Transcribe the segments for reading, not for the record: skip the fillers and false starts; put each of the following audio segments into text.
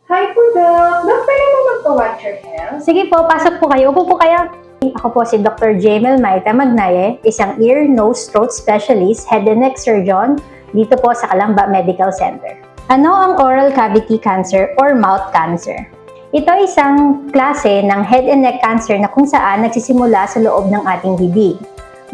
Hi po, Doc. Doc, pwede mo magpa-watch your health? Sige po, pasok po kayo. Upo po kayo. Ako po si Dr. Jamel Maita Magnaye, isang ear, nose, throat specialist, head and neck surgeon dito po sa Calamba Medical Center. Ano ang oral cavity cancer or mouth cancer? Ito ay isang klase ng head and neck cancer na kung saan nagsisimula sa loob ng ating bibig.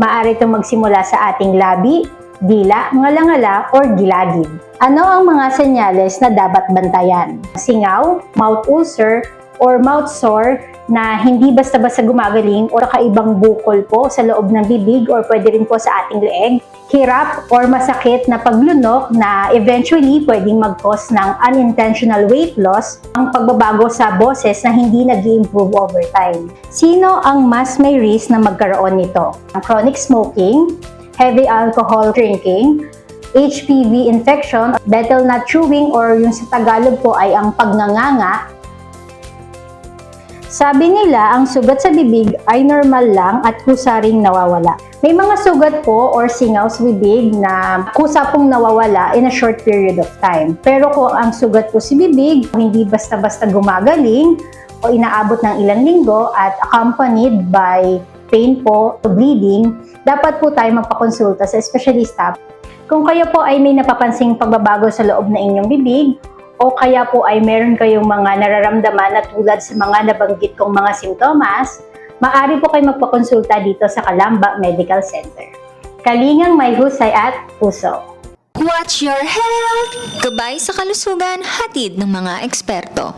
Maaari itong magsimula sa ating labi, dila, ngalangala, or gilagid. Ano ang mga senyales na dapat bantayan? Singaw, mouth ulcer, or mouth sore na hindi basta-basta gumagaling o kakaibang bukol po sa loob ng bibig or pwede rin po sa ating leeg. Hirap or masakit na paglunok na eventually pwedeng mag-cause ng unintentional weight loss, ang pagbabago sa boses na hindi nag-i-improve over time. Sino ang mas may risk na magkaroon nito? Chronic smoking, heavy alcohol drinking, HPV infection, betel nut chewing or yung sa Tagalog po ay ang pagnganganga. Sabi nila, ang sugat sa bibig ay normal lang at kusa ring nawawala. May mga sugat po or singaw sa bibig na kusa pong nawawala in a short period of time. Pero kung ang sugat po sa bibig, hindi basta-basta gumagaling o inaabot ng ilang linggo at accompanied by pain po o bleeding, dapat po tayo magpakonsulta sa espesyalista. Kung kayo po ay may napapansing pagbabago sa loob ng inyong bibig, o kaya po ay meron kayong mga nararamdaman na tulad sa mga nabanggit kong mga simptomas, maaari po kayo magpakonsulta dito sa Calamba Medical Center. Kalingang may husay at puso. Watch your health! Gabay sa kalusugan, hatid ng mga eksperto.